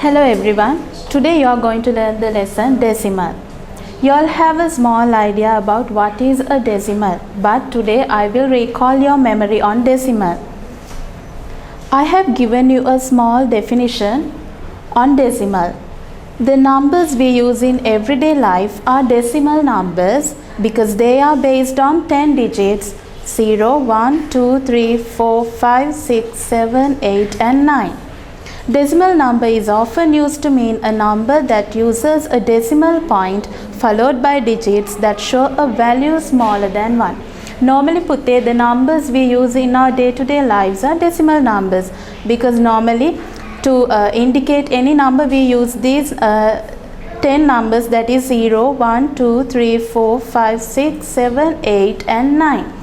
Hello everyone. Today you are going to learn the lesson decimal. You all have a small idea about what is a decimal, but today I will recall your memory on decimal. I have given you a small definition on decimal. The numbers we use in everyday life are decimal numbers because they are based on 10 digits 0, 1, 2, 3, 4, 5, 6, 7, 8 and 9. Decimal number is often used to mean a number that uses a decimal point followed by digits that show a value smaller than 1. Normally Putte, the numbers we use in our day-to-day lives are decimal numbers because normally to indicate any number we use these 10 numbers, that is 0, 1, 2, 3, 4, 5, 6, 7, 8 and 9.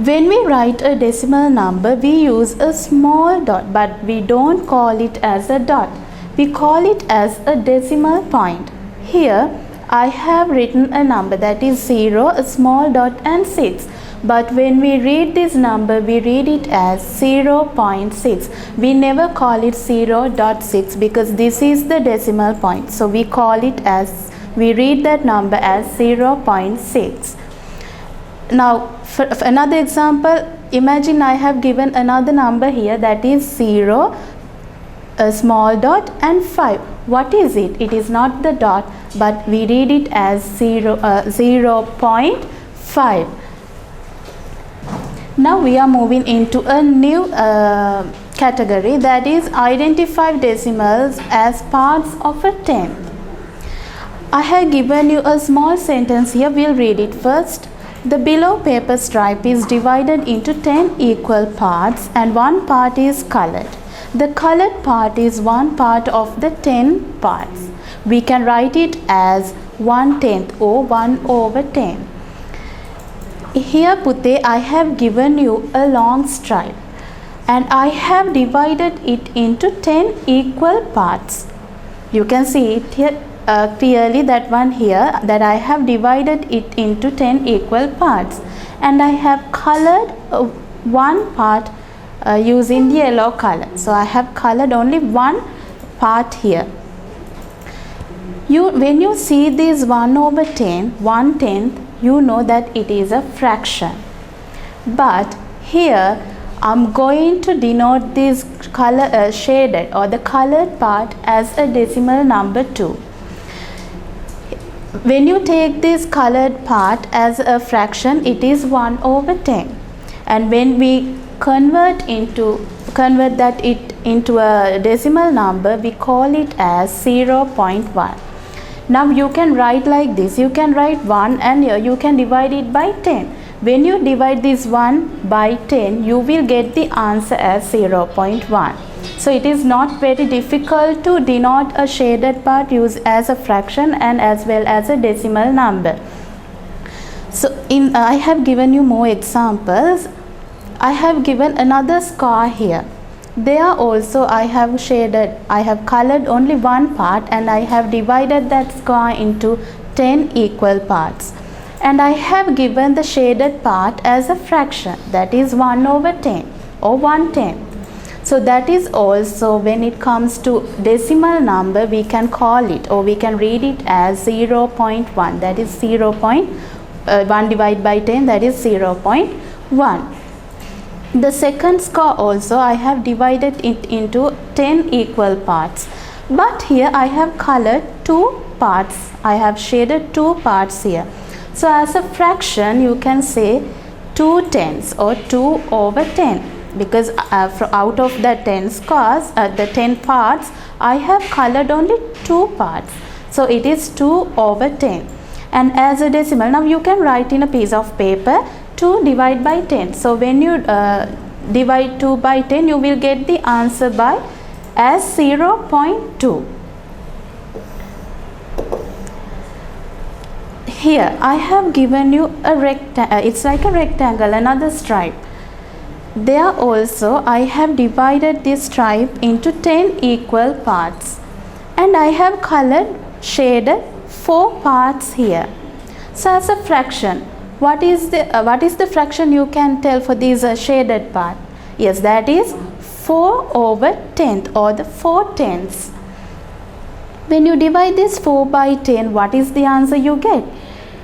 When we write a decimal number, we use a small dot, but we don't call it as a dot. We call it as a decimal point. Here, I have written a number that is 0, a small dot and 6. But when we read this number, we read it as 0.6. We never call it 0.6 because this is the decimal point. So, we read that number as 0.6. Now, for another example, imagine I have given another number here that is 0, a small dot and 5. What is it? It is not the dot, but we read it as 0.5. Now we are moving into a new category, that is identify decimals as parts of a 10. I have given you a small sentence here. We'll read it first. The below paper stripe is divided into 10 equal parts and one part is colored. The colored part is one part of the 10 parts. We can write it as 1/10 or 1/10. Here Putte, I have given you a long stripe and I have divided it into 10 equal parts. You can see it here. Clearly that one here, that I have divided it into 10 equal parts and I have colored one part using the yellow color. So I have colored only one part here. When you see this 1/10, 1/10, you know that it is a fraction. But here I'm going to denote this color shaded or the colored part as a decimal number 2. When you take this colored part as a fraction, it is 1/10, and when we convert that it into a decimal number, we call it as 0.1. Now you can write like this. You can write 1 and here you can divide it by 10. When you divide this 1 by 10, you will get the answer as 0.1. So it is not very difficult to denote a shaded part used as a fraction and as well as a decimal number. So I have given you more examples. I have given another square here. There also I have colored only one part and I have divided that square into 10 equal parts. And I have given the shaded part as a fraction, that is 1/10 or 1/10. So that is also, when it comes to decimal number, we can call it or we can read it as 0.1, that is 1 divided by 10, that is 0.1. The second square also I have divided it into 10 equal parts, but here I have colored 2 parts. I have shaded 2 parts here. So as a fraction you can say 2/10 or 2/10. Because out of the 10 squares, the 10 parts, I have colored only 2 parts. So it is 2/10. And as a decimal, now you can write in a piece of paper 2 divided by 10. So when you divide 2 by 10, you will get the answer as 0.2. Here I have given you a rectangle. It's like a rectangle, another stripe. There also I have divided this stripe into 10 equal parts and I have shaded 4 parts here. So as a fraction, what is the fraction you can tell for this shaded part? Yes, that is 4 over 10th or the 4 tenths. When you divide this 4 by 10, what is the answer you get?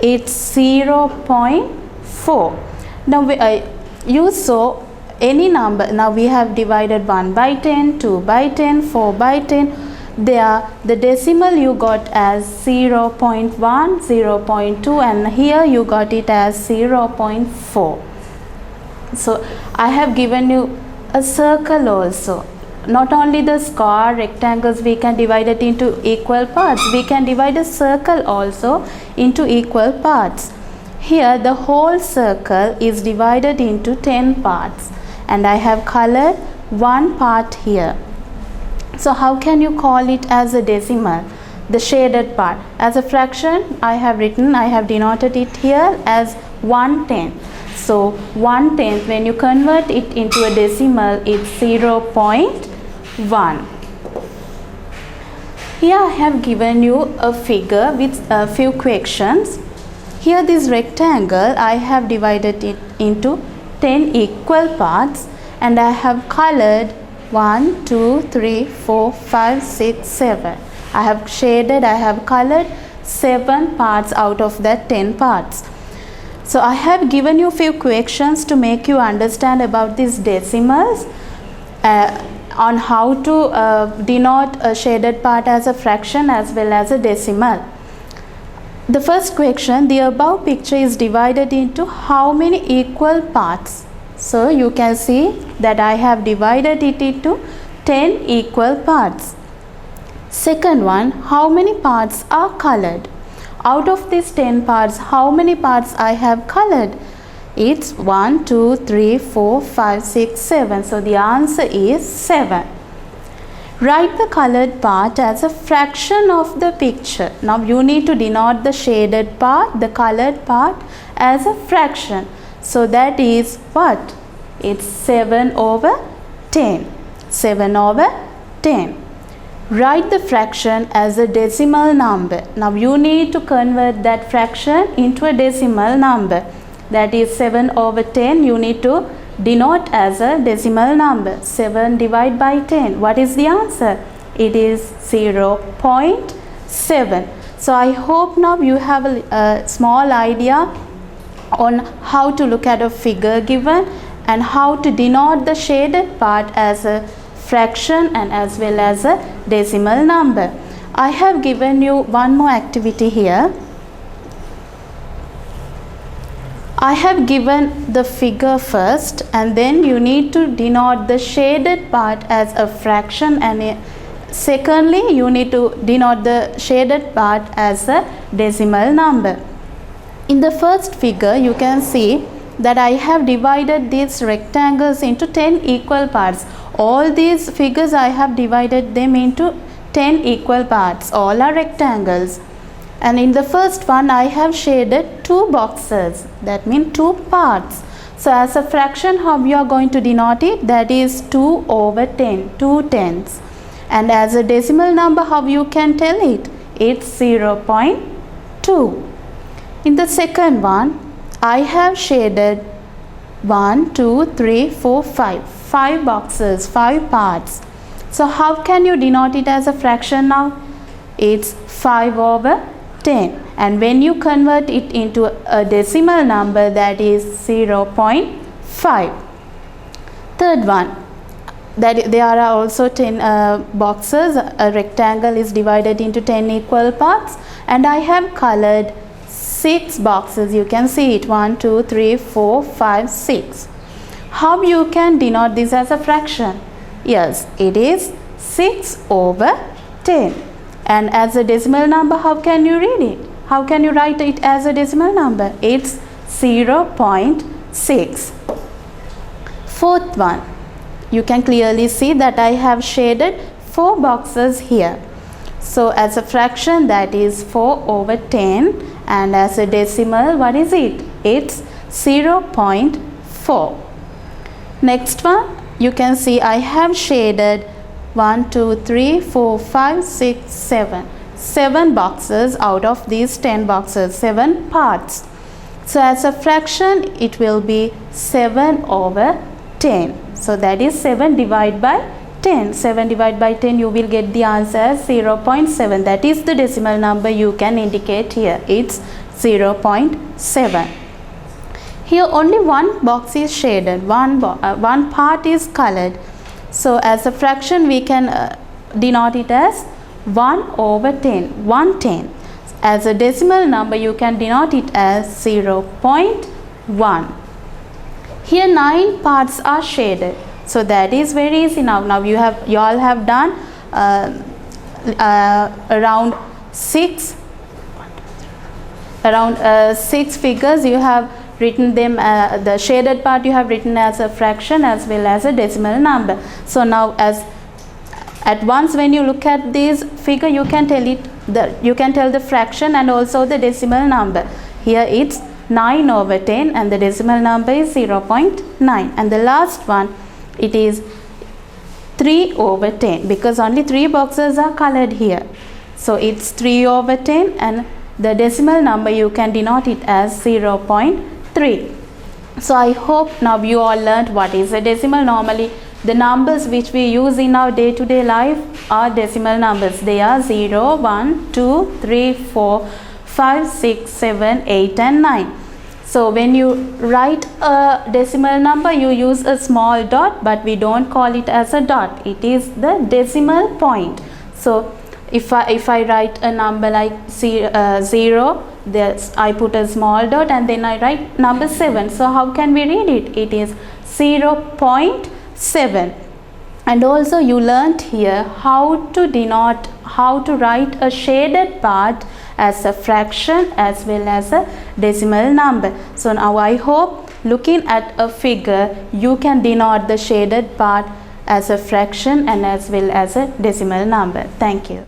It's 0.4. Now you saw any number. Now we have divided 1 by 10, 2 by 10, 4 by 10. There the decimal you got as 0.1, 0.2, and here you got it as 0.4. So I have given you a circle also. Not only the square, rectangles, we can divide it into equal parts. We can divide a circle also into equal parts. Here the whole circle is divided into 10 parts, and I have colored one part here. So how can you call it as a decimal? The shaded part. As a fraction, I have denoted it here as 1/10. So 1/10, when you convert it into a decimal, it's 0.1. Here I have given you a figure with a few questions. Here this rectangle, I have divided it into 10 equal parts, and I have colored 1, 2, 3, 4, 5, 6, 7. I have shaded, I have colored 7 parts out of that 10 parts. So I have given you few questions to make you understand about these decimals, on how to denote a shaded part as a fraction as well as a decimal. The first question, the above picture is divided into how many equal parts? So you can see that I have divided it into 10 equal parts. Second one, how many parts are colored? Out of these 10 parts, how many parts I have colored? It's 1, 2, 3, 4, 5, 6, 7. So the answer is 7. Write the colored part as a fraction of the picture. Now you need to denote the shaded part, the colored part, as a fraction. So that is what? It's 7 over 10. 7 over 10. Write the fraction as a decimal number. Now you need to convert that fraction into a decimal number. That is 7 over 10. You need to denote as a decimal number. 7 divided by 10. What is the answer? It is 0.7. So I hope now you have a small idea on how to look at a figure given and how to denote the shaded part as a fraction and as well as a decimal number. I have given you one more activity here. I have given the figure first, and then you need to denote the shaded part as a fraction, and secondly you need to denote the shaded part as a decimal number. In the first figure you can see that I have divided these rectangles into 10 equal parts. All these figures I have divided them into 10 equal parts. All are rectangles. And in the first one I have shaded 2 boxes. That means 2 parts. So as a fraction, how you are going to denote it? That is 2 over 10. 2 tenths. And as a decimal number, how you can tell it? It's 0.2. In the second one, I have shaded 1, 2, 3, 4, 5. 5 boxes, 5 parts. So how can you denote it as a fraction now? It's 5 over 10. And when you convert it into a decimal number, that is 0.5. Third one, that there are also 10 boxes. A rectangle is divided into 10 equal parts, and I have colored 6 boxes. You can see it, 1, 2, 3, 4, 5, 6. How you can denote this as a fraction? Yes, it is 6 over 10. And as a decimal number, how can you read it? How can you write it as a decimal number? It's 0.6. Fourth one, you can clearly see that I have shaded 4 boxes here. So as a fraction, that is 4 over 10, and as a decimal, what is it? It's 0.4. Next one, you can see I have shaded 1, 2, 3, 4, 5, 6, 7. 7 boxes out of these 10 boxes, 7 parts. So as a fraction, it will be 7 over 10. So that is 7 divided by 10. 7 divided by 10, you will get the answer as 0.7. That is the decimal number you can indicate here. It's 0.7. Here only one box is shaded, one part is colored. So as a fraction we can denote it as 1/10, 1/10. As a decimal number you can denote it as 0.1. Here 9 parts are shaded. So that is very easy now. Now you all have done around 6 figures. You have written them, the shaded part you have written as a fraction as well as a decimal number. So now at once when you look at this figure, you can tell the fraction and also the decimal number. Here it's 9/10 and the decimal number is 0.9, and the last one, it is 3/10 because only 3 boxes are colored here. So it's 3/10 and the decimal number you can denote it as 0.3. So I hope now you all learned what is a decimal. Normally the numbers which we use in our day-to-day life are decimal numbers. They are 0, 1, 2, 3, 4, 5, 6, 7, 8 and 9. So when you write a decimal number, you use a small dot, but we don't call it as a dot. It is the decimal point. So if I write a number like 0, I put a small dot and then I write number 7. So how can we read it? It is 0.7. And also you learnt here how to write a shaded part as a fraction as well as a decimal number. So now I hope looking at a figure you can denote the shaded part as a fraction and as well as a decimal number. Thank you.